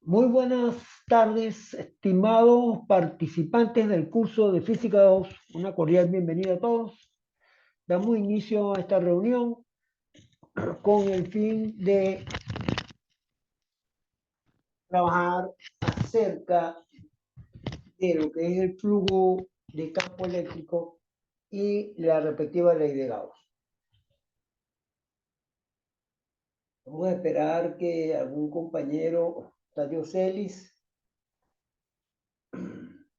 Muy buenas tardes, estimados participantes del curso de Física 2. Una cordial bienvenida a todos. Damos inicio a esta reunión con el fin de trabajar acerca de lo que es el flujo de campo eléctrico y la respectiva ley de Gauss. Vamos a esperar que algún compañero, Tadio Celis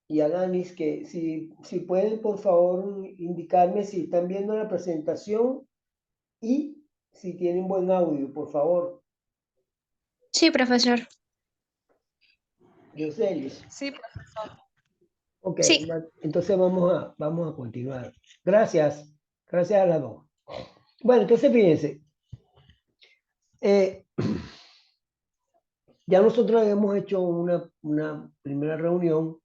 y Adanis, que si pueden por favor indicarme si están viendo la presentación y si tienen buen audio, por favor. Sí, profesor. Yoselis. Sí, profesor. Ok, Sí. entonces vamos a continuar. Gracias a las dos. Bueno, entonces fíjense. Ya nosotros habíamos hecho una primera reunión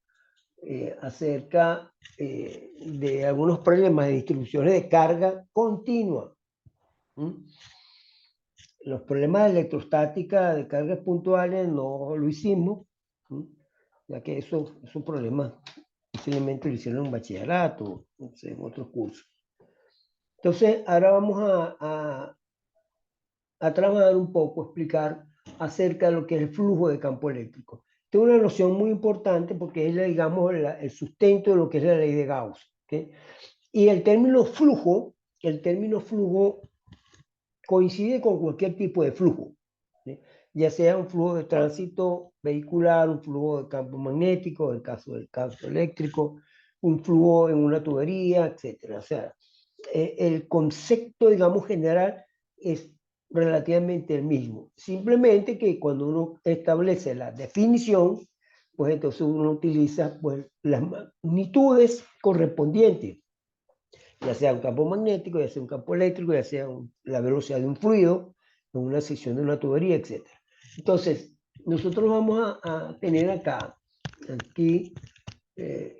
acerca de algunos problemas de distribuciones de carga continua. Los problemas de electrostática de cargas puntuales no lo hicimos, ya que eso es un problema, posiblemente lo hicieron en bachillerato, no sé, en otros cursos. Entonces, ahora vamos a trabajar un poco, explicar acerca de lo que es el flujo de campo eléctrico. Esta es una noción muy importante porque es, digamos, el sustento de lo que es la ley de Gauss. ¿Okay? Y el término flujo coincide con cualquier tipo de flujo, ¿sí? Ya sea un flujo de tránsito vehicular, un flujo de campo magnético, en el caso del campo eléctrico, un flujo en una tubería, etc. O sea, el concepto, digamos, general es relativamente el mismo. Simplemente que cuando uno establece la definición, pues entonces uno utiliza pues, las magnitudes correspondientes, ya sea un campo magnético, ya sea un campo eléctrico, ya sea la velocidad de un fluido, en una sección de una tubería, etc. Entonces, nosotros vamos a tener aquí, en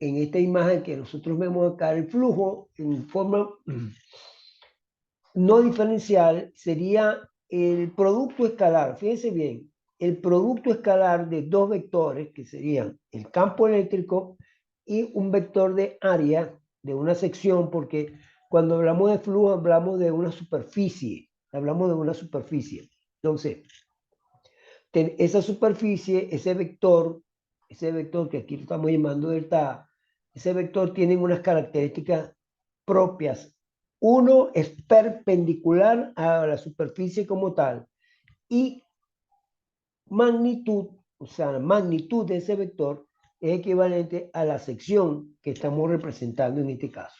esta imagen que nosotros vemos acá, el flujo en forma no diferencial sería el producto escalar. Fíjense bien, el producto escalar de dos vectores, que serían el campo eléctrico y un vector de área de una sección, porque cuando hablamos de flujo hablamos de una superficie, Entonces, esa superficie, ese vector que aquí lo estamos llamando delta, ese vector tiene unas características propias. Uno es perpendicular a la superficie como tal y magnitud, o sea, la magnitud de ese vector es equivalente a la sección que estamos representando en este caso.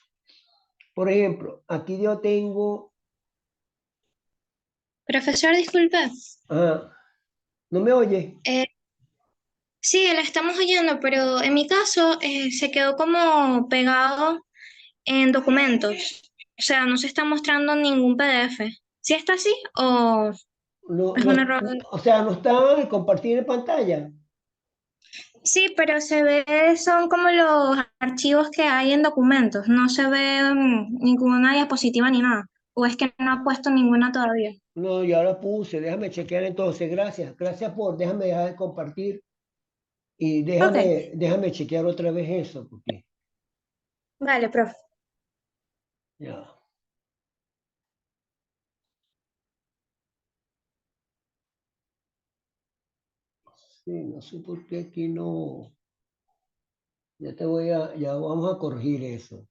Por ejemplo, aquí yo tengo... Profesor, disculpe. ¿No me oye? Sí, la estamos oyendo, pero en mi caso se quedó como pegado en documentos. O sea, no se está mostrando ningún PDF. ¿Sí está así o No, es un error? o sea, no está de compartir en pantalla. Sí, pero se ve, son como los archivos que hay en documentos. No se ve ninguna diapositiva ni nada. ¿O es que no ha puesto ninguna todavía? No, ya lo puse, déjame chequear entonces, gracias déjame dejar de compartir y Ok, déjame chequear otra vez eso, porque vale, profe. ya. Sí, no sé por qué aquí no, ya vamos a corregir eso.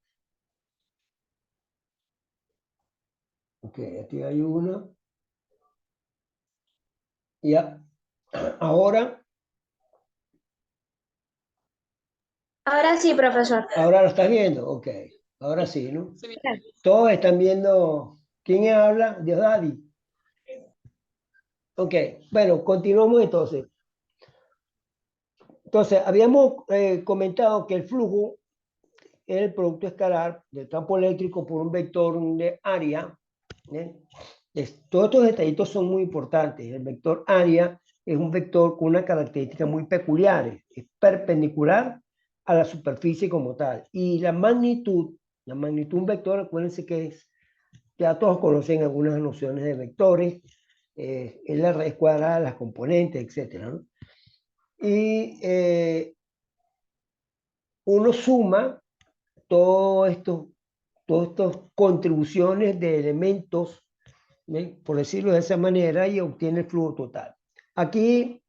Ok, aquí hay una. Ya, ahora Ahora sí, profesor. lo estás viendo, ok, ahora sí, ¿no? Sí. Todos están viendo, ¿quién habla? Diosdadi. Ok, bueno, continuamos entonces. Entonces, habíamos comentado que el flujo es el producto escalar del campo eléctrico por un vector de área. Todos estos detallitos son muy importantes. El vector área es un vector con una característica muy peculiar. Es perpendicular a la superficie como tal. Y la magnitud, un vector, acuérdense que ya todos conocen algunas nociones de vectores. es la raíz cuadrada de las componentes, etcétera, ¿no? Y uno suma todo esto, todas estas contribuciones de elementos, ¿ven? Por decirlo de esa manera, y obtiene el flujo total. Aquí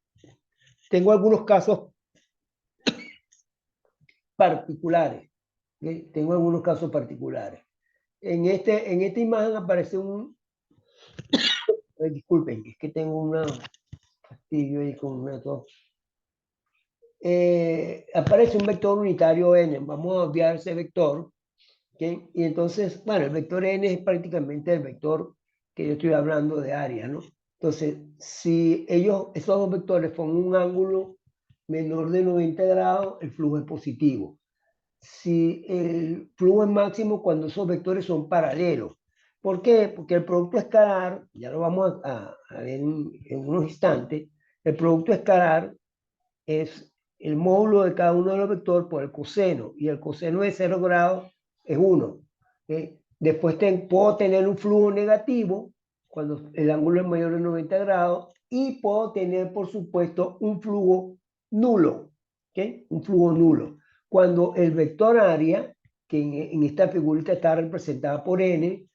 tengo algunos casos particulares. ¿Ven? Tengo algunos casos particulares. En esta imagen aparece un... disculpen, es que tengo un fastidio ahí con una tos. Aparece un vector unitario n. Vamos a obviar ese vector. ¿Okay? Y entonces, bueno, el vector n es prácticamente el vector que yo estoy hablando de área, ¿no? Entonces, si esos dos vectores forman un ángulo menor de 90 grados, el flujo es positivo. Si el flujo es máximo cuando esos vectores son paralelos. ¿Por qué? Porque el producto escalar, ya lo vamos a ver en unos instantes, el producto escalar es el módulo de cada uno de los vectores por el coseno, y el coseno de 0 grados es 1. Después puedo tener un flujo negativo cuando el ángulo es mayor de 90 grados, y puedo tener, por supuesto, un flujo nulo. Un flujo nulo. Cuando el vector área, que en esta figurita está representada por n,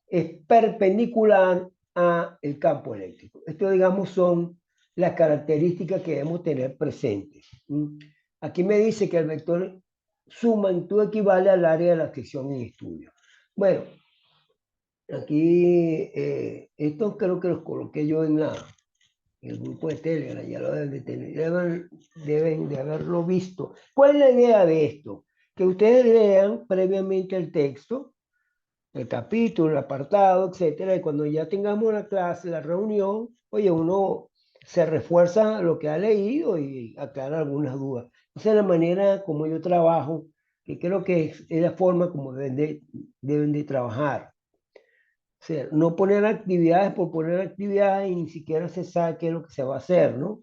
es perpendicular a el campo eléctrico. Esto, digamos, son las características que debemos tener presentes. Aquí me dice que el vector suma en todo equivale al área de la sección en estudio. Bueno, aquí estos creo que los coloqué yo en el grupo de Telegram, ya lo deben de tener, deben de haberlo visto. ¿Cuál es la idea de esto? Que ustedes lean previamente el texto, el capítulo, el apartado, etcétera, y cuando ya tengamos la clase, la reunión, oye, uno se refuerza lo que ha leído y aclara algunas dudas. Esa es la manera como yo trabajo, que creo que es la forma como deben de trabajar. O sea, no poner actividades por poner actividades y ni siquiera se sabe qué es lo que se va a hacer, ¿no?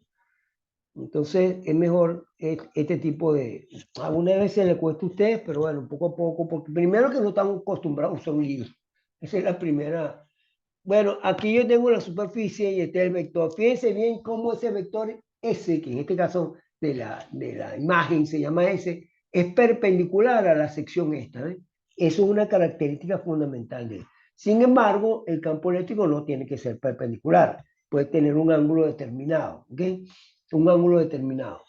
Entonces es mejor este tipo de... Algunas veces le cuesta a ustedes, pero bueno, poco a poco, porque primero que no están acostumbrados a usar un libro. Esa es la primera. Bueno, aquí yo tengo la superficie y este es el vector. Fíjense bien cómo ese vector S, que en este caso de la imagen se llama S, es perpendicular a la sección esta. ¿Ves? Eso es una característica fundamental de él. Sin embargo, el campo eléctrico no tiene que ser perpendicular. Puede tener un ángulo determinado. ¿Ok? Un ángulo determinado.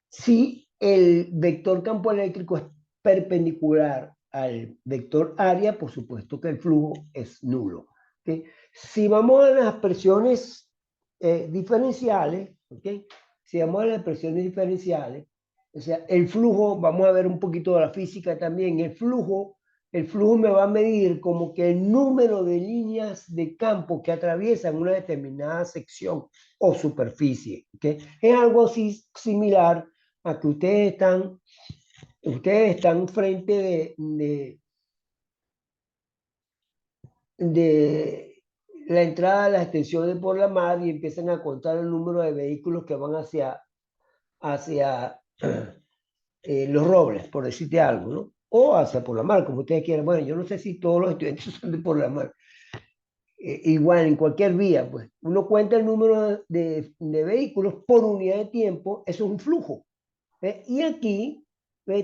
Si el vector campo eléctrico es perpendicular al vector área, por supuesto que el flujo es nulo. ¿Okay? Si vamos a las expresiones diferenciales, ¿okay? Si vamos a las expresiones diferenciales, o sea, el flujo, vamos a ver un poquito de la física también, el flujo me va a medir como que el número de líneas de campo que atraviesan una determinada sección o superficie. ¿Okay? Es algo así similar a que ustedes están frente de la entrada a la extensión de por la mar y empiezan a contar el número de vehículos que van hacia los Robles, por decirte algo, ¿no? O hacia por la mar, como ustedes quieran. Bueno, yo no sé si todos los estudiantes son de por la mar. Igual, en cualquier vía, pues, uno cuenta el número de vehículos por unidad de tiempo, eso es un flujo. Y aquí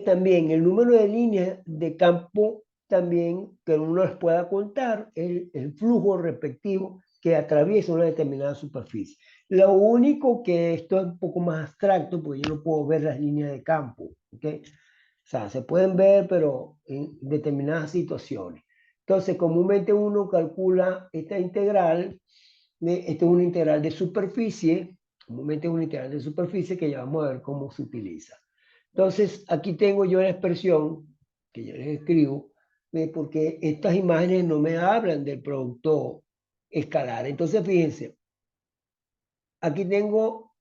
también el número de líneas de campo también que uno les pueda contar el flujo respectivo que atraviesa una determinada superficie. Lo único que esto es un poco más abstracto porque yo no puedo ver las líneas de campo. ¿Okay? O sea, se pueden ver, pero en determinadas situaciones. Entonces, comúnmente uno calcula esta integral, esta es una integral de superficie, comúnmente es una integral de superficie que ya vamos a ver cómo se utiliza. Entonces, aquí tengo yo la expresión que yo les escribo, porque estas imágenes no me hablan del producto escalar. Entonces, fíjense, aquí tengo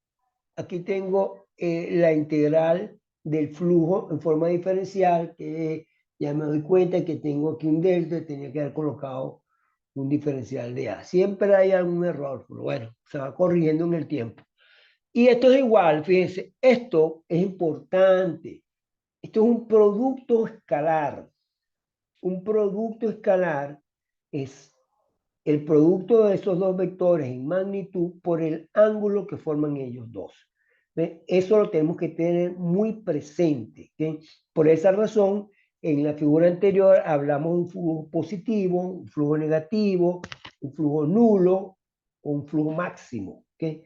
la integral del flujo en forma diferencial, que ya me doy cuenta que tengo aquí un delta, tenía que haber colocado un diferencial de A. Siempre hay algún error, pero bueno, se va corrigiendo en el tiempo. Y esto es igual, fíjense, esto es importante. Esto es un producto escalar. Un producto escalar es el producto de esos dos vectores en magnitud por el ángulo que forman ellos dos. ¿Ve? Eso lo tenemos que tener muy presente. ¿Okay? Por esa razón, en la figura anterior hablamos de un flujo positivo, un flujo negativo, un flujo nulo o un flujo máximo. ¿Okay?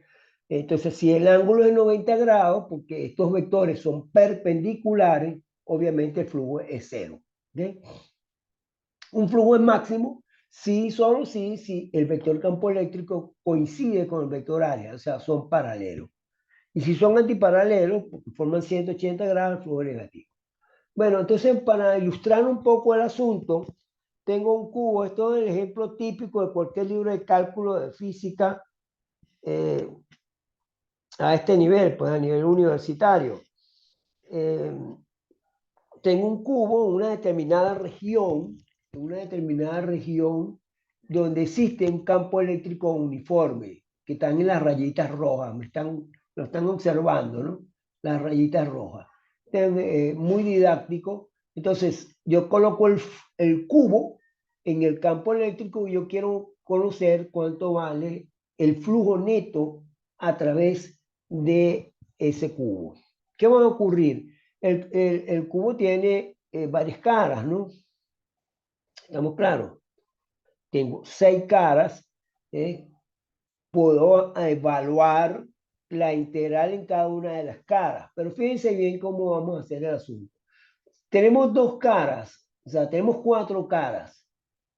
Entonces, si el ángulo es 90 grados, porque estos vectores son perpendiculares, obviamente el flujo es cero. ¿Okay? Un flujo es máximo solo si el vector campo eléctrico coincide con el vector área, o sea, son paralelos. Y si son antiparalelos, porque forman 180 grados, el flujo es negativo. Bueno, entonces para ilustrar un poco el asunto, tengo un cubo, esto es el ejemplo típico de cualquier libro de cálculo de física a este nivel, pues a nivel universitario. Tengo un cubo en una determinada región donde existe un campo eléctrico uniforme, que están en las rayitas rojas, lo están observando, ¿no? Las rayitas rojas. Muy didáctico. Entonces, yo coloco el cubo en el campo eléctrico y yo quiero conocer cuánto vale el flujo neto a través de ese cubo. ¿Qué va a ocurrir? El cubo tiene varias caras, ¿no? ¿Estamos claros? Tengo 6 caras. Puedo evaluar la integral en cada una de las caras. Pero fíjense bien cómo vamos a hacer el asunto. Tenemos 2 caras, o sea, tenemos 4 caras.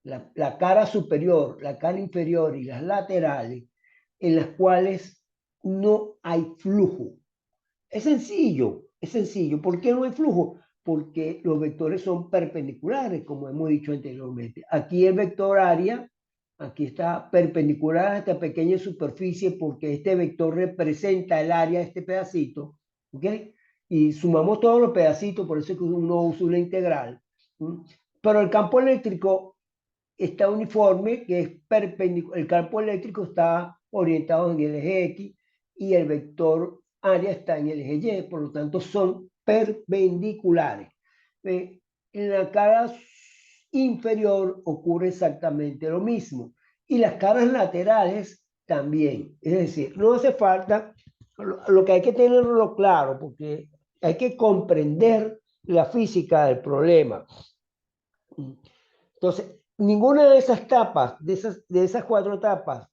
La cara superior, la cara inferior y las laterales, en las cuales no hay flujo. Es sencillo, es sencillo. ¿Por qué no hay flujo? Porque los vectores son perpendiculares, como hemos dicho anteriormente. Aquí el vector área, aquí está perpendicular a esta pequeña superficie porque este vector representa el área de este pedacito, ¿ok? Y sumamos todos los pedacitos, por eso es que uno usa una integral. Pero el campo eléctrico está uniforme, que es perpendicular. El campo eléctrico está orientado en el eje X y el vector área está en el eje Y, por lo tanto son perpendiculares. En la cara inferior ocurre exactamente lo mismo y las caras laterales también. Es decir, no hace falta, lo que hay que tenerlo claro, porque hay que comprender la física del problema. Entonces, ninguna de esas tapas, de esas 4 tapas,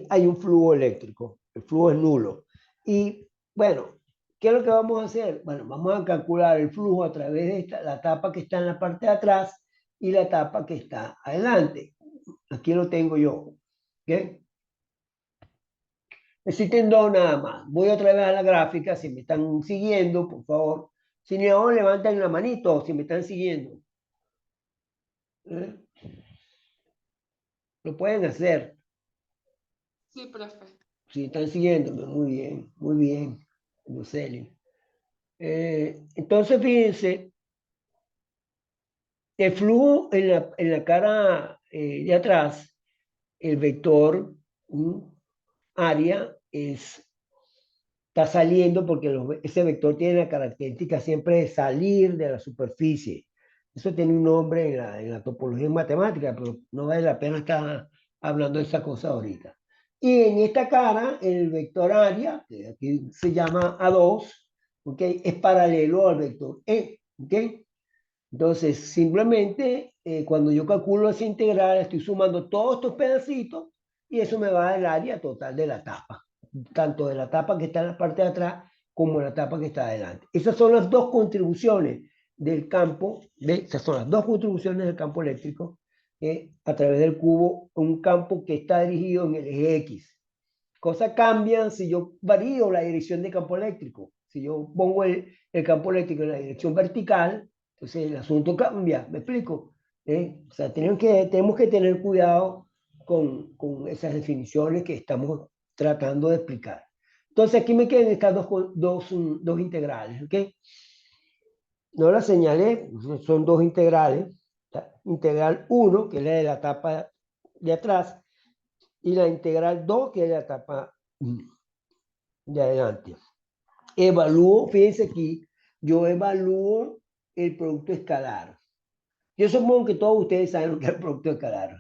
hay un flujo eléctrico. El flujo es nulo. Y bueno, ¿qué es lo que vamos a hacer? Bueno, vamos a calcular el flujo a través de la tapa que está en la parte de atrás y la tapa que está adelante. Aquí lo tengo yo. ¿Okay? Existen 2 nada más. Voy otra vez a la gráfica, si me están siguiendo, por favor. Si no, levanten la manito si me están siguiendo. ¿Eh? Lo pueden hacer. Sí, profe. Sí, están siguiéndome. Muy bien, Luceli. Entonces, fíjense, el flujo en la cara de atrás, el vector área está saliendo porque ese vector tiene la característica siempre de salir de la superficie. Eso tiene un nombre en la topología en matemática, pero no vale la pena estar hablando de esa cosa ahorita. Y en esta cara, el vector área, que aquí se llama A2, ¿okay? Es paralelo al vector E. ¿Okay? Entonces, simplemente, cuando yo calculo esa integral, estoy sumando todos estos pedacitos y eso me va a dar el área total de la tapa, tanto de la tapa que está en la parte de atrás como de la tapa que está adelante. Esas son las 2 contribuciones del campo, esas son las 2 contribuciones del campo eléctrico a través del cubo, un campo que está dirigido en el eje X. Cosas cambian si yo varío la dirección del campo eléctrico. Si yo pongo el campo eléctrico en la dirección vertical, entonces el asunto cambia, ¿me explico? O sea, tenemos que tener cuidado con esas definiciones que estamos tratando de explicar. Entonces aquí me quedan estas dos integrales, ¿ok? No las señalé, son 2 integrales. Integral 1, que es la de la tapa de atrás, y la integral 2, que es la tapa de adelante. Evalúo, fíjense aquí, yo evalúo el producto escalar. Yo supongo que todos ustedes saben lo que es el producto escalar.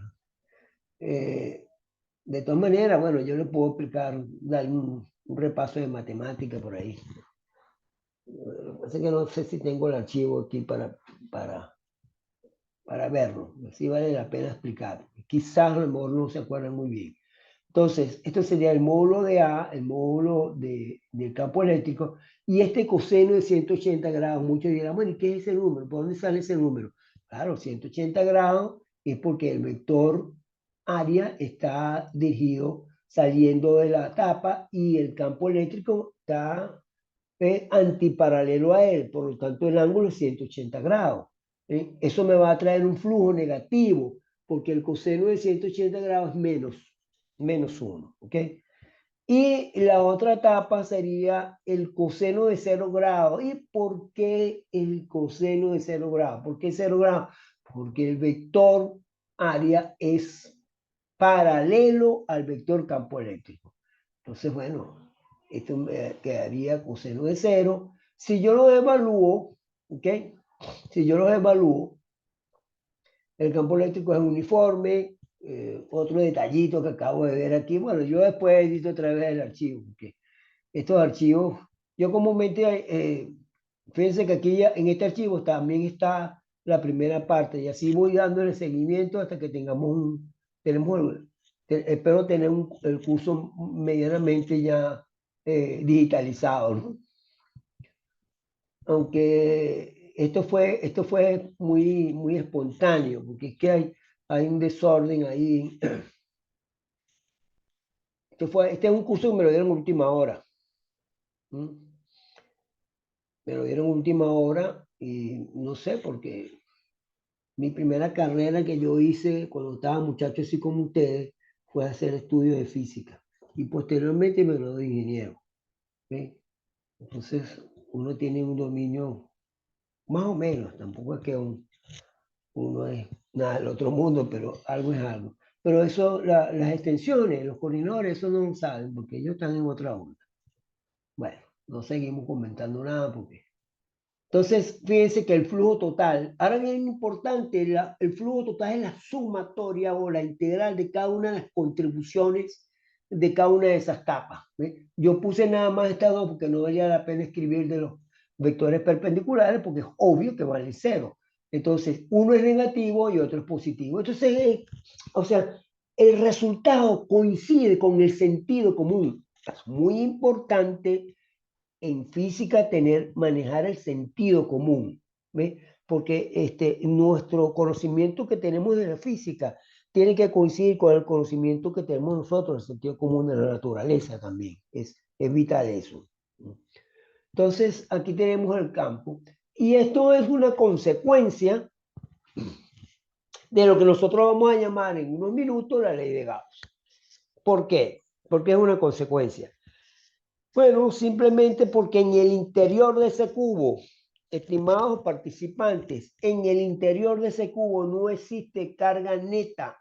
De todas maneras, bueno, yo le puedo explicar, dar un repaso de matemática por ahí. Lo que pasa es que no sé si tengo el archivo aquí para, para verlo. Así vale la pena explicar. Quizás a lo mejor no se acuerdan muy bien. Entonces, esto sería el módulo de A, el módulo del campo eléctrico, y este coseno de 180 grados. Muchos dirán, bueno, ¿y qué es ese número? ¿Por dónde sale ese número? Claro, 180 grados es porque el vector área está dirigido saliendo de la tapa y el campo eléctrico está antiparalelo a él, por lo tanto el ángulo es 180 grados. Eso me va a traer un flujo negativo, porque el coseno de 180 grados es menos 1, ¿ok? Y la otra etapa sería el coseno de 0 grados. ¿Y por qué el coseno de 0 grados? ¿Por qué 0 grados? Porque el vector área es paralelo al vector campo eléctrico. Entonces, bueno, esto me quedaría coseno de 0. Si yo lo evalúo, ¿ok? Si yo lo evalúo, el campo eléctrico es uniforme. Otro detallito que acabo de ver aquí. Bueno, yo después edito otra vez el archivo, porque estos archivos, yo comúnmente, fíjense que aquí ya, en este archivo también está la primera parte, y así voy dándole seguimiento hasta que tengamos espero tener el curso medianamente ya digitalizado, ¿no? Aunque esto fue muy espontáneo, porque es que hay un desorden ahí. Este es un curso que me lo dieron en última hora. Me lo dieron en última hora y no sé, porque mi primera carrera que yo hice cuando estaba muchacho así como ustedes fue hacer estudios de física y posteriormente me lo de ingeniero. ¿Sí? Entonces uno tiene un dominio más o menos, tampoco es que uno es nada del otro mundo, pero algo es algo. Pero eso, las extensiones, los coordinadores, eso no lo saben porque ellos están en otra onda. Bueno, no seguimos comentando nada porque... Entonces, fíjense que el flujo total, ahora bien importante, el flujo total es la sumatoria o la integral de cada una de las contribuciones de cada una de esas capas. ¿Ve? Yo puse nada más estas dos porque no valía la pena escribir de los vectores perpendiculares porque es obvio que vale cero. Entonces, uno es negativo y otro es positivo. Entonces, o sea, el resultado coincide con el sentido común. Es muy importante en física manejar el sentido común, ¿ve? Porque nuestro conocimiento que tenemos de la física tiene que coincidir con el conocimiento que tenemos nosotros, el sentido común de la naturaleza también. Es vital eso. Entonces, aquí tenemos el campo. Y esto es una consecuencia de lo que nosotros vamos a llamar en unos minutos la ley de Gauss. ¿Por qué? Porque es una consecuencia. Bueno, simplemente porque en el interior de ese cubo, estimados participantes, en el interior de ese cubo no existe carga neta.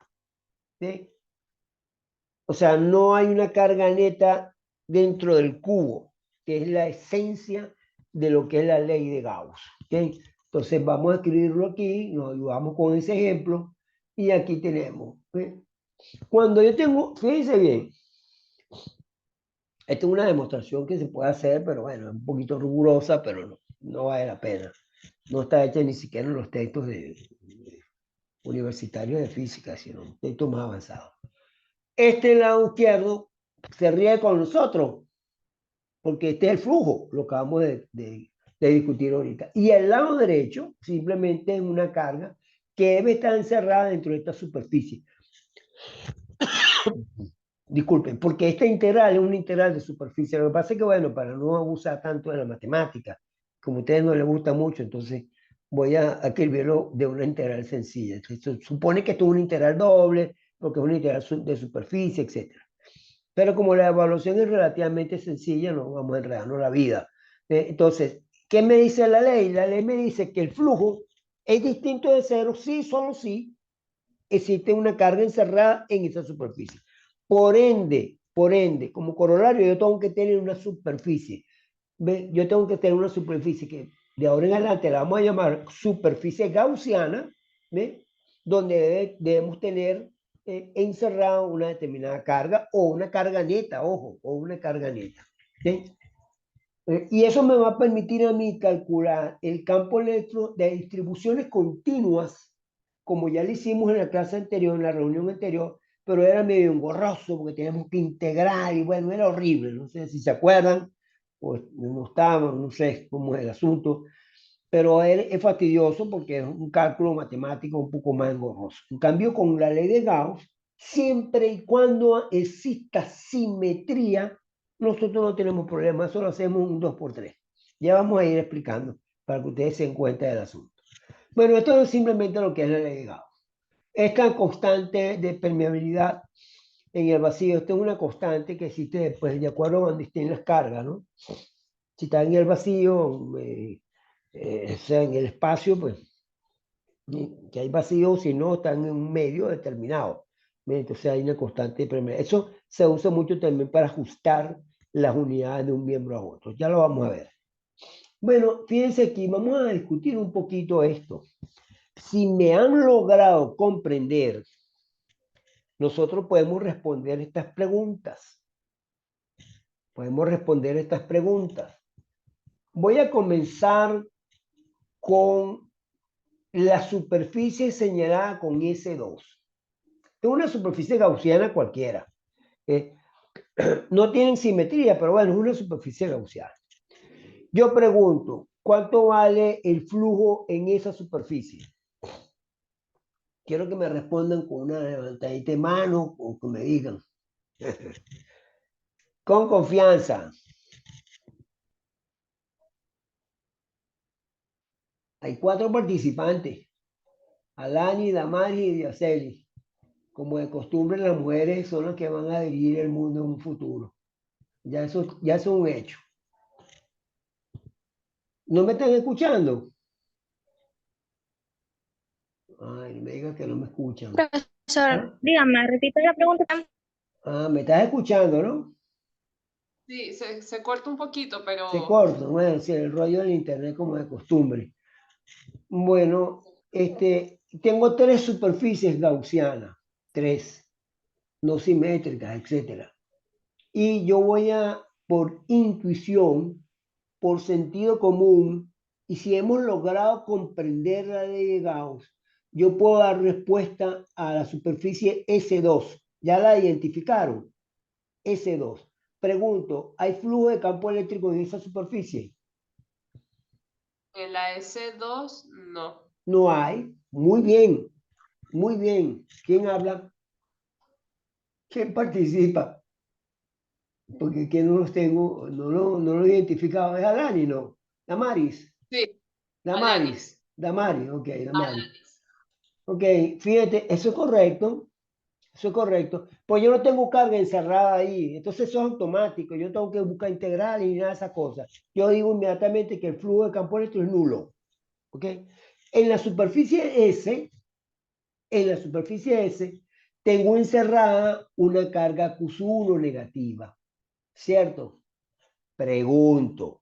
¿Sí? O sea, no hay una carga neta dentro del cubo, que es la esencia de lo que es la ley de Gauss. ¿Okay? Entonces vamos a escribirlo aquí, nos ayudamos con ese ejemplo, y aquí tenemos. ¿Sí? Cuando yo tengo, fíjense bien, esta es una demostración que se puede hacer, pero bueno, es un poquito rigurosa, pero no vale la pena. No está hecha ni siquiera en los textos universitarios de física, sino un texto más avanzado. Este lado izquierdo se ríe con nosotros, porque este es el flujo, lo que acabamos de discutir ahorita. Y el lado derecho simplemente es una carga que debe estar encerrada dentro de esta superficie. Disculpen, porque esta integral es una integral de superficie. Lo que pasa es que, bueno, para no abusar tanto de la matemática, como a ustedes no les gusta mucho, entonces voy a escribirlo de una integral sencilla. Entonces, supone que esto es una integral doble, porque es una integral de superficie, etc. Pero como la evaluación es relativamente sencilla, no vamos a enredarnos la vida. Entonces, ¿qué me dice la ley? La ley me dice que el flujo es distinto de cero si, solo si, existe una carga encerrada en esa superficie. Por ende, como corolario, yo tengo que tener una superficie. ¿Ve? Yo tengo que tener una superficie que de ahora en adelante la vamos a llamar superficie gaussiana, ¿ve? Donde debemos tener encerrado una determinada carga o una carga neta, ojo, o una carga neta. ¿Sí? Y eso me va a permitir a mí calcular el campo electro de distribuciones continuas, como ya lo hicimos en la clase anterior, en la reunión anterior, pero era medio engorroso porque teníamos que integrar y bueno, era horrible. No sé si se acuerdan, pues no estaban, no sé cómo es el asunto, pero es fastidioso porque es un cálculo matemático un poco más engorroso. En cambio, con la ley de Gauss, siempre y cuando exista simetría, nosotros no tenemos problema, eso lo hacemos un 2 por 3. Ya vamos a ir explicando para que ustedes se den cuenta del asunto. Bueno, esto es simplemente lo que es la ley de Gauss. Esta constante de permeabilidad en el vacío, esto es una constante que existe pues, de acuerdo a donde estén las cargas, ¿no? Si está en el vacío, o sea, en el espacio, pues, que hay vacío, si no, están en un medio determinado. Entonces hay una constante de permeabilidad. Eso se usa mucho también para ajustar las unidades de un miembro a otro. Ya lo vamos a ver. Bueno, fíjense aquí, vamos a discutir un poquito esto. Si me han logrado comprender, nosotros podemos responder estas preguntas. Podemos responder estas preguntas. Voy a comenzar con la superficie señalada con S2. Es una superficie gaussiana cualquiera. No tienen simetría, pero bueno, es una superficie gaussiana. Yo pregunto, ¿cuánto vale el flujo en esa superficie? Quiero que me respondan con una levantadita de mano o que me digan. Con confianza. Hay 4 participantes. Alani, Damari y Diaceli. Como de costumbre, las mujeres son las que van a dirigir el mundo en un futuro. Ya eso es un hecho. ¿No me están escuchando? Ay, no me digas que no me escuchan. Profesor, ¿Ah? dígame, repite la pregunta. Ah, me estás escuchando, ¿no? Sí, se corta un poquito, Se pero corta, bueno, sí, el rollo del internet como de costumbre. Bueno, tengo 3 superficies gaussianas, 3, no simétricas, etcétera. Y yo voy a, por intuición, por sentido común, y si hemos logrado comprender la ley de Gauss, yo puedo dar respuesta a la superficie S2. ¿Ya la identificaron? S2. Pregunto, ¿hay flujo de campo eléctrico en esa superficie? en la S2 no. No hay. Muy bien, muy bien. ¿Quién habla? ¿Quién participa? Porque que no los tengo, no lo he identificado. ¿Es Alani, no? Damaris. Sí, Damaris. Alanis. Damaris, ok, Damaris. Alanis. Ok, fíjate, eso es correcto. Eso es correcto. Pues yo no tengo carga encerrada ahí. Entonces eso es automático. Yo tengo que buscar integral y nada de esas cosas. Yo digo inmediatamente que el flujo de campo eléctrico es nulo. ¿Ok? En la superficie S, en la superficie S, tengo encerrada una carga Q1 negativa. ¿Cierto? Pregunto,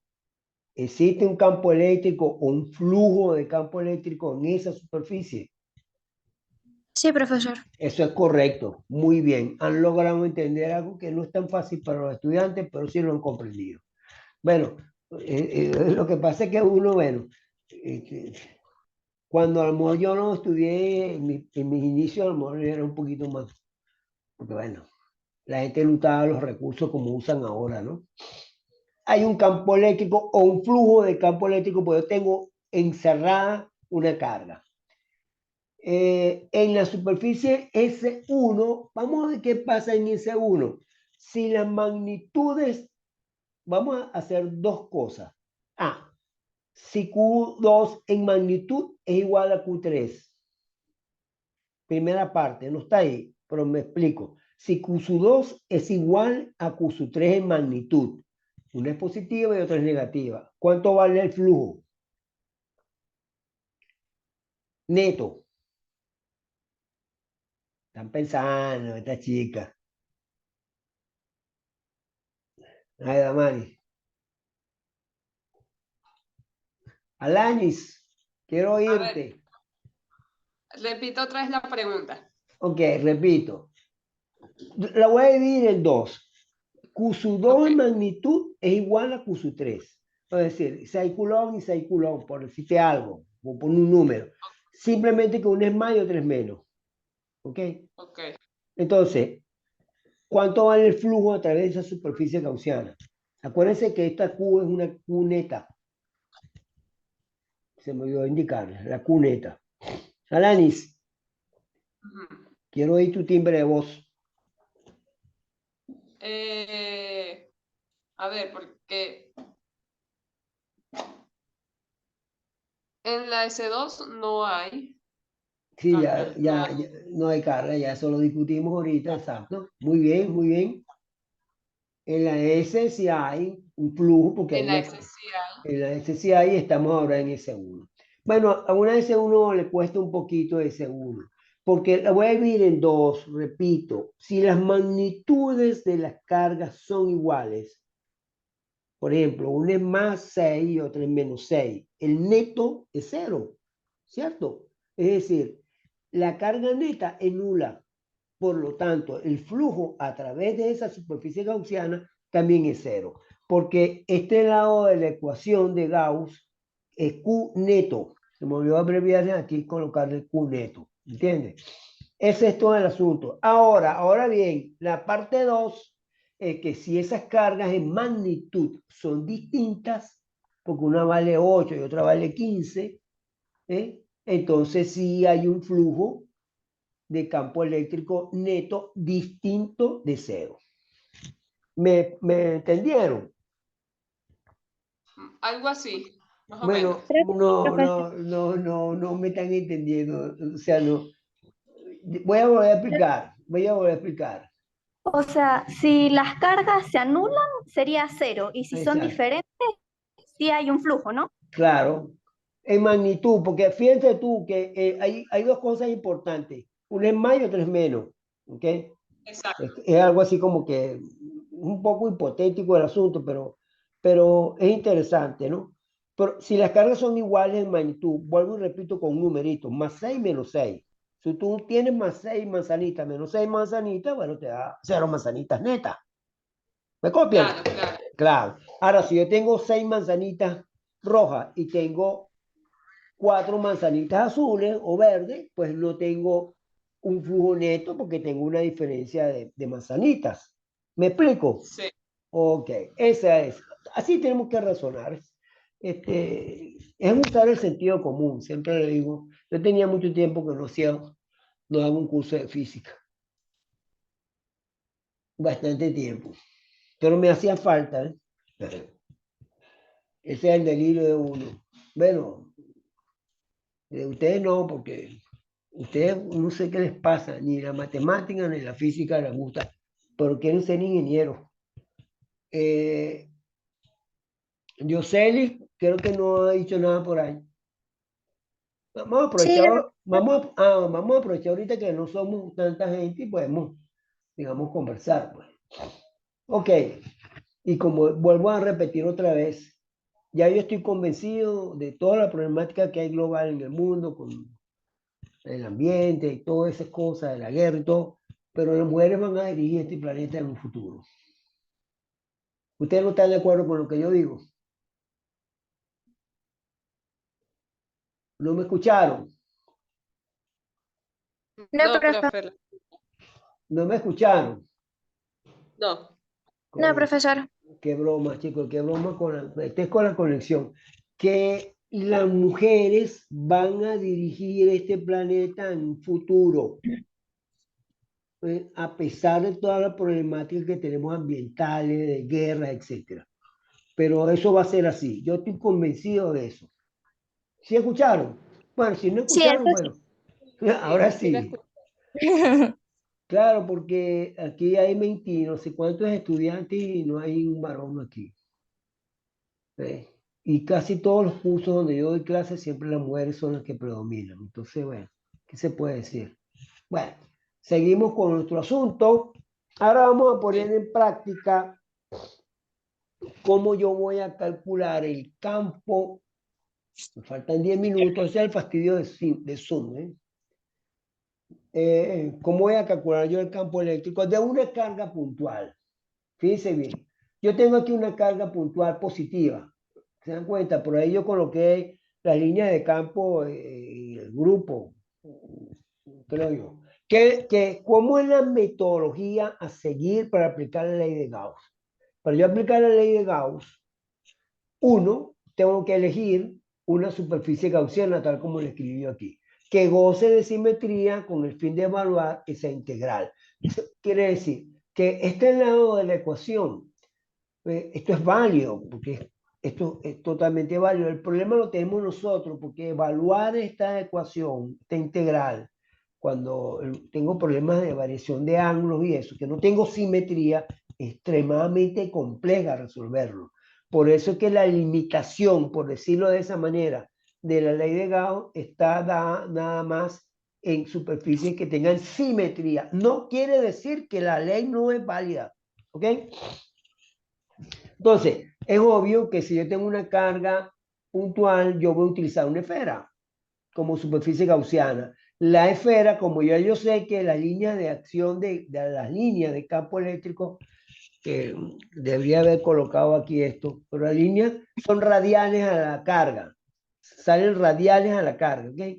¿existe un campo eléctrico o un flujo de campo eléctrico en esa superficie? Sí, profesor. Eso es correcto, muy bien. Han logrado entender algo que no es tan fácil para los estudiantes, pero sí lo han comprendido. Bueno, lo que pasa es que uno, bueno, eh, cuando a lo mejor yo no estudié, en mis inicios a lo mejor era un poquito más, porque bueno, la gente no usaba los recursos como usan ahora, ¿no? Hay un campo eléctrico o un flujo de campo eléctrico, porque yo tengo encerrada una carga. En la superficie S1, vamos a ver qué pasa en S1. Si las magnitudes, vamos a hacer 2 cosas. A, si Q2 en magnitud es igual a Q3. Primera parte, no está ahí, pero me explico. Si Q2 es igual a Q3 en magnitud, una es positiva y otra es negativa, ¿cuánto vale el flujo neto? Están pensando, esta chica. Ay, Damari. Alanis, quiero A ver, oírte. repito otra vez la pregunta. Ok, repito. La voy a dividir en dos. Q sub 2 en Ok. magnitud es igual a Q sub 3. Es decir, 6 coulomb y 6 coulomb, por decirte algo, o por un número. Simplemente que uno es más y otro es menos. ¿Ok? Ok. Entonces, ¿cuánto vale el flujo a través de esa superficie gaussiana? Acuérdense que esta Q es una Q neta. Se me olvidó indicarle, la Q neta. Alanis, Ujú. quiero oír tu timbre de voz. A ver, porque en la S2 no hay Sí, carga, no hay. ya no hay carga, ya eso lo discutimos ahorita, exacto. Muy bien, muy bien. En la S sí hay un flujo, porque hay En la una, S sí hay. en la S sí hay y estamos ahora en S1. Bueno, a una S1 le cuesta un poquito S1, porque la voy a dividir en dos, repito. Si las magnitudes de las cargas son iguales, por ejemplo, una es más 6 y otra es menos 6, el neto es cero, ¿cierto? Es decir, la carga neta es nula. Por lo tanto, el flujo a través de esa superficie gaussiana también es cero, porque este lado de la ecuación de Gauss es Q neto. Se me olvidó abreviar aquí, colocarle Q neto. ¿Entiendes? Ese es todo el asunto. Ahora bien, la parte 2 es que si esas cargas en magnitud son distintas, porque una vale 8 y otra vale 15, entonces sí hay un flujo de campo eléctrico neto distinto de cero. ¿Me entendieron? Algo así, más o menos. Bueno, Creo que sí, profesor. no me están entendiendo. O sea, no. Voy a volver a explicar. Voy a volver a explicar. O sea, si las cargas se anulan, sería cero. Y si son Exacto. diferentes, sí hay un flujo, ¿no? Claro. En magnitud, porque fíjate tú que hay dos cosas importantes. Una es más y otra es menos. ¿Ok? Exacto. Es algo así como que un poco hipotético el asunto, pero es interesante, ¿no? Pero si las cargas son iguales en magnitud, vuelvo y repito con un numerito, más 6 menos 6. Si tú tienes más 6 manzanitas menos 6 manzanitas, bueno, te da 0 manzanitas netas. ¿Me copian? Claro, claro. Claro. Ahora, si yo tengo 6 manzanitas rojas y tengo 4 manzanitas azules o verdes, pues no tengo un flujo neto porque tengo una diferencia de manzanitas. ¿Me explico? Sí. Ok, esa es. Así tenemos que razonar. Es usar el sentido común, siempre le digo. Yo tenía mucho tiempo que no hago un curso de física. Bastante tiempo. Pero me hacía falta, ¿eh? Ese es el delirio de uno. Bueno, de ustedes no, porque ustedes no sé qué les pasa, ni la matemática ni la física les gusta, pero quieren ser ingenieros. Dioseli, creo que no ha dicho nada por ahí. Vamos a Sí, aprovechar, vamos a aprovechar ahorita que no somos tanta gente y podemos, digamos, conversar, pues. Ok, y como vuelvo a repetir otra vez, ya yo estoy convencido de toda la problemática que hay global en el mundo con el ambiente y todas esas cosas, de la guerra y todo, pero las mujeres van a dirigir este planeta en un futuro. ¿Ustedes no están de acuerdo con lo que yo digo? ¿No me escucharon? no, No, profe. profe. ¿No me escucharon? No. No, Coño, profesor. qué broma, chicos, qué broma con la conexión. Que las mujeres van a dirigir este planeta en un futuro, a pesar de todas las problemáticas que tenemos ambientales, de guerra, etcétera. Pero eso va a ser así. Yo estoy convencido de eso. ¿Sí escucharon? Bueno, si no Sí, escucharon, eso bueno, Sí, ahora sí la sí. escuché. sí. Claro, porque aquí hay 20, no sé cuántos estudiantes y no hay un varón aquí. ¿Ves? Y casi todos los cursos donde yo doy clases, siempre las mujeres son las que predominan. Entonces, bueno, ¿qué se puede decir? Bueno, seguimos con nuestro asunto. Ahora vamos a poner Sí. en práctica cómo yo voy a calcular el campo. Me faltan 10 minutos, ese es el fastidio de Zoom, ¿eh? ¿cómo voy a calcular yo el campo eléctrico de una carga puntual? Fíjense bien, yo tengo aquí una carga puntual positiva. ¿Se dan cuenta? Por ahí yo coloqué la línea de campo y el grupo, creo yo. ¿Cómo es la metodología a seguir para aplicar la ley de Gauss? Para yo aplicar la ley de Gauss, tengo que elegir una superficie gaussiana, tal como lo escribí yo aquí, que goce de simetría con el fin de evaluar esa integral. Eso quiere decir que este lado de la ecuación, esto es válido, porque esto es totalmente válido. El problema lo tenemos nosotros, porque evaluar esta ecuación, esta integral, cuando tengo problemas de variación de ángulos y eso, que no tengo simetría, es extremadamente compleja resolverlo. Por eso es que la limitación, por decirlo de esa manera, de la ley de Gauss está dada nada más en superficies que tengan simetría. No quiere decir que la ley no es válida, ¿ok? Entonces, es obvio que si yo tengo una carga puntual, yo voy a utilizar una esfera como superficie gaussiana. La esfera, como yo sé que las líneas de acción de las líneas de campo eléctrico, que debería haber colocado aquí esto, pero las líneas son radiales a la carga, salen radiales a la carga, ¿ok?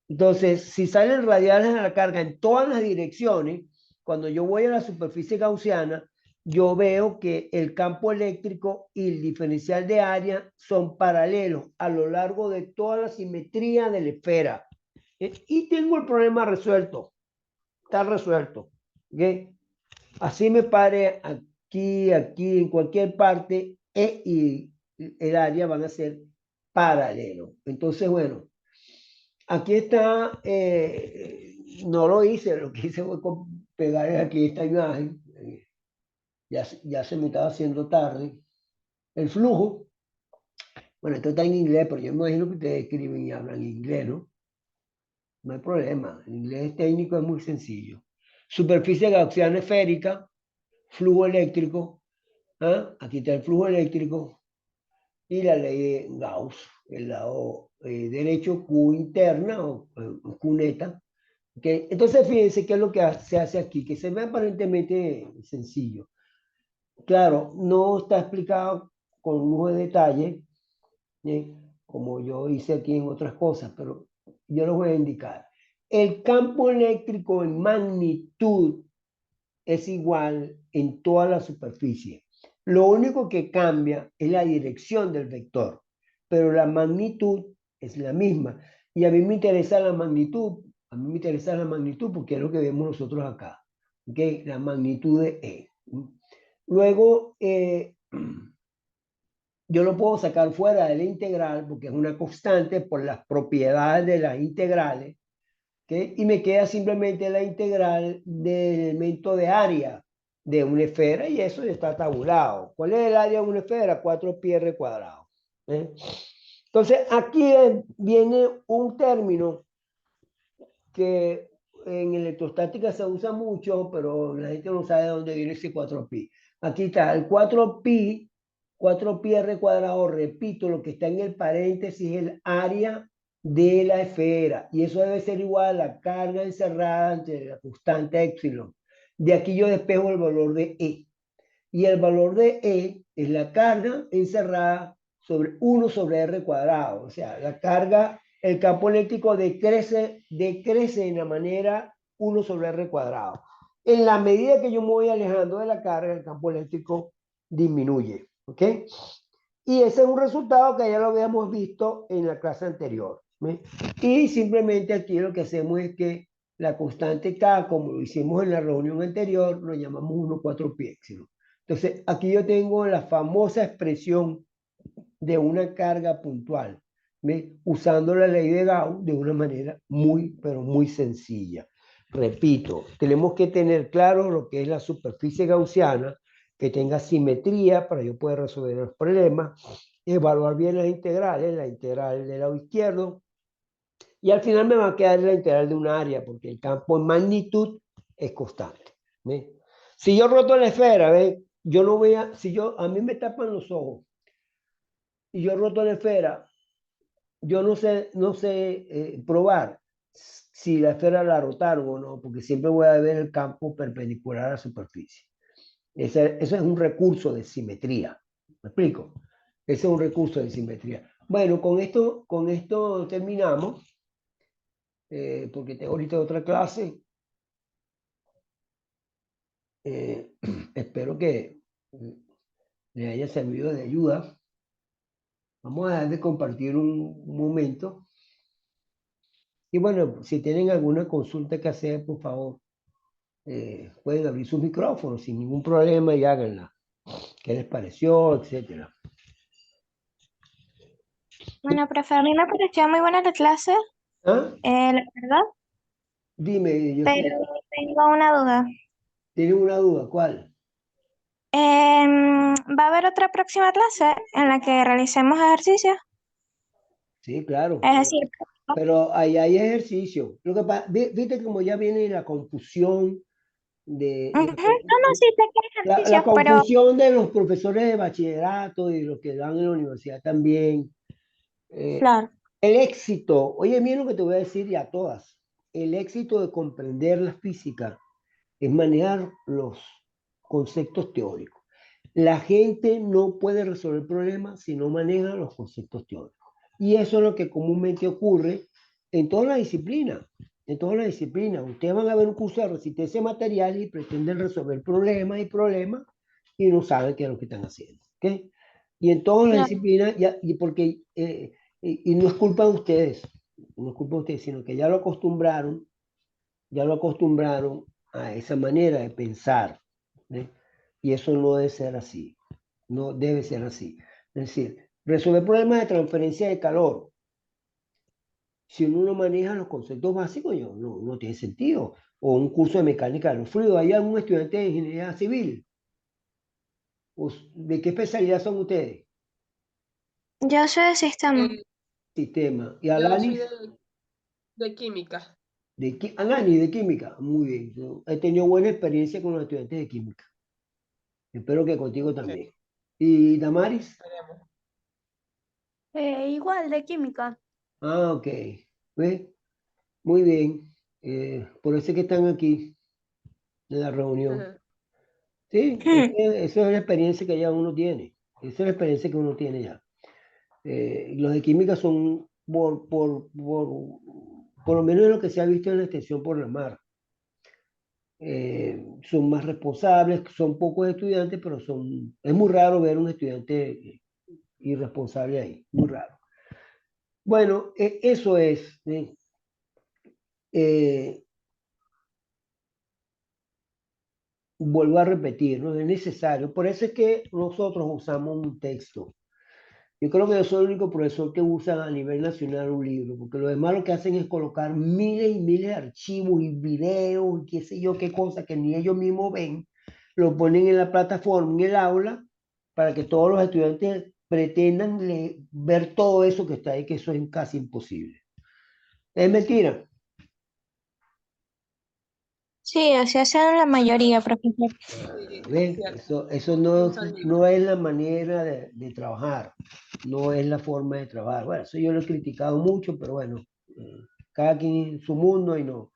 Entonces, si salen radiales a la carga en todas las direcciones, cuando yo voy a la superficie gaussiana, yo veo que el campo eléctrico y el diferencial de área son paralelos a lo largo de toda la simetría de la esfera. Y tengo el problema resuelto. Está resuelto. ¿Okay? Así me pare aquí, aquí, en cualquier parte, y el área van a ser paralelos. Entonces, bueno, aquí está, no lo hice, lo que hice fue pegar aquí esta imagen, ya se me estaba haciendo tarde. El flujo, bueno, esto está en inglés, pero yo me imagino que ustedes escriben y hablan inglés, ¿no? No hay problema, el inglés técnico es muy sencillo. Superficie gaussiana esférica, flujo eléctrico, ¿ah? Aquí está el flujo eléctrico y la ley de Gauss, el lado derecho Q interna o Q neta. ¿Okay? Entonces, fíjense qué es lo que se hace aquí, que se ve aparentemente sencillo. Claro, no está explicado con lujo de detalle, como yo hice aquí en otras cosas, pero yo les voy a indicar. El campo eléctrico en magnitud es igual en toda la superficie. Lo único que cambia es la dirección del vector, pero la magnitud es la misma. Y a mí me interesa la magnitud, porque es lo que vemos nosotros acá. ¿Okay? La magnitud de E. Luego, yo lo puedo sacar fuera de la integral porque es una constante por las propiedades de las integrales. ¿Okay? Y me queda simplemente la integral del elemento de área de una esfera y eso ya está tabulado. ¿Cuál es el área de una esfera? 4πr cuadrado. Entonces, aquí viene un término que en electrostática se usa mucho, pero la gente no sabe de dónde viene ese 4pi. Aquí está el 4pi, 4πr cuadrado, repito, lo que está en el paréntesis es el área de la esfera, y eso debe ser igual a la carga encerrada entre la constante epsilon. De aquí yo despejo el valor de E, y el valor de E es la carga encerrada sobre 1 sobre R cuadrado, o sea, la carga, el campo eléctrico decrece en la manera 1 sobre R cuadrado. En la medida que yo me voy alejando de la carga, el campo eléctrico disminuye, ¿ok? Y ese es un resultado que ya lo habíamos visto en la clase anterior. ¿Sí? Y simplemente aquí lo que hacemos es que la constante K, como lo hicimos en la reunión anterior, lo llamamos 1,4pi epsilon. Entonces, aquí yo tengo la famosa expresión de una carga puntual, ¿sí? Usando la ley de Gauss de una manera muy, pero muy sencilla. Repito, tenemos que tener claro lo que es la superficie gaussiana, que tenga simetría para yo poder resolver los problemas, evaluar bien las integrales, la integral del lado izquierdo, y al final me va a quedar la integral de un área, porque el campo en magnitud es constante. ¿Ve? Si yo roto la esfera, ¿ve? Yo no voy a, a mí me tapan los ojos y yo roto la esfera, yo no sé probar si la esfera la rotaron o no, porque siempre voy a ver el campo perpendicular a la superficie. Eso es un recurso de simetría. ¿Me explico? Ese es un recurso de simetría. Bueno, con esto terminamos, porque tengo ahorita otra clase. Espero que les haya servido de ayuda. Vamos a dejar de compartir un momento. Y bueno, si tienen alguna consulta que hacer, por favor, pueden abrir sus micrófonos sin ningún problema y háganla. ¿Qué les pareció? Etcétera. Bueno, profe, a mí me pareció muy buena la clase, ¿Ah? la verdad, Dime, yo pero tengo una duda. ¿Tienes una duda? ¿Cuál? ¿Va a haber otra próxima clase en la que realicemos ejercicios? Sí, claro. Es decir, Pero ahí hay ejercicio. Lo que pasa, viste como ya viene la confusión de ujú, no, no, sí sé que hay la ejercicios, pero confusión de los profesores de bachillerato y los que dan en la universidad también. claro, El éxito, oye, mira lo que te voy a decir y a todas. El éxito de comprender la física es manejar los conceptos teóricos. La gente no puede resolver problemas si no maneja los conceptos teóricos. Y eso es lo que comúnmente ocurre en todas las disciplinas. En todas las disciplinas. Ustedes van a ver un curso de resistencia a materiales y pretenden resolver problemas y no saben qué es lo que están haciendo. ¿Okay? Y en todas las claro, disciplinas, porque, y no es culpa de ustedes, no es culpa de ustedes, sino que ya lo acostumbraron a esa manera de pensar. ¿Eh? Y eso no debe ser así. No debe ser así. Es decir, resolver problemas de transferencia de calor. Si uno no maneja los conceptos básicos, no tiene sentido. O un curso de mecánica de los fluidos. ¿Hay algún estudiante de ingeniería civil? ¿De qué especialidad son ustedes? yo soy de sistema. Eh, Sistema. ¿Y yo soy Alanis? de química. Alanis, de química. Muy bien. Yo he tenido buena experiencia con los estudiantes de química. Espero que contigo Sí, también. ¿Y Damaris? esperemos. Igual de química. Ah, ok. ¿Ves? Muy bien. Por eso es que están aquí en la reunión. Sí, esa es la experiencia que ya uno tiene. Esa es la experiencia que uno tiene ya. Los de química son, por lo menos lo que se ha visto en la extensión por la mar, son más responsables, son pocos estudiantes, pero es muy raro ver un estudiante irresponsable ahí, muy raro. Bueno, eso es. Eh, Vuelvo a repetir, no es necesario. Por eso es que nosotros usamos un texto. Yo creo que yo soy el único profesor que usa a nivel nacional un libro, porque los demás lo que hacen es colocar miles y miles de archivos y videos y qué sé yo qué cosa que ni ellos mismos ven, lo ponen en la plataforma, en el aula, para que todos los estudiantes pretendan ver todo eso que está ahí, que eso es casi imposible. Es mentira. Sí, así hacen la mayoría, profesor. Sí, es ¿Ves? cierto. Eso Usan libros. no es la manera de trabajar, no es la forma de trabajar. Bueno, eso yo lo he criticado mucho, pero bueno, cada quien en su mundo y no.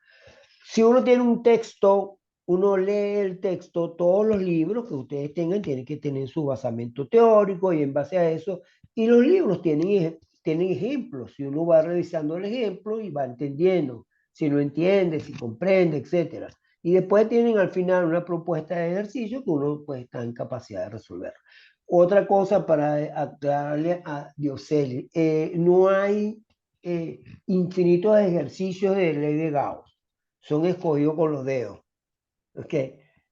Si uno tiene un texto, uno lee el texto, todos los libros que ustedes tengan tienen que tener su basamento teórico y en base a eso, y los libros tienen ejemplos, si uno va revisando el ejemplo y va entendiendo, si lo entiende, si comprende, etcétera. Y después tienen al final una propuesta de ejercicio que uno pues está en capacidad de resolver. Otra cosa para aclararle a Dioseli, no hay infinitos ejercicios de ley de Gauss, son escogidos con los dedos, ¿ok?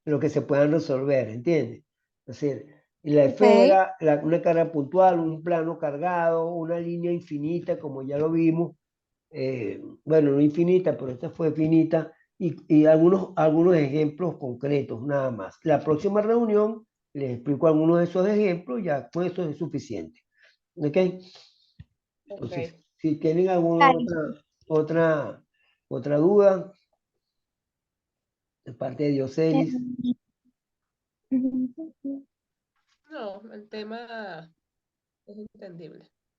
Lo que se puedan resolver, ¿entiendes? Es decir, la Ok. esfera, una cara puntual, un plano cargado, una línea infinita, como ya lo vimos, bueno, no infinita, pero esta fue finita, y algunos ejemplos concretos, nada más. La próxima reunión les explico algunos de esos ejemplos, ya con eso es suficiente, ¿ok? Ok. Entonces, si tienen alguna Vale. otra duda de parte de Dioselis. No, el tema es entendible.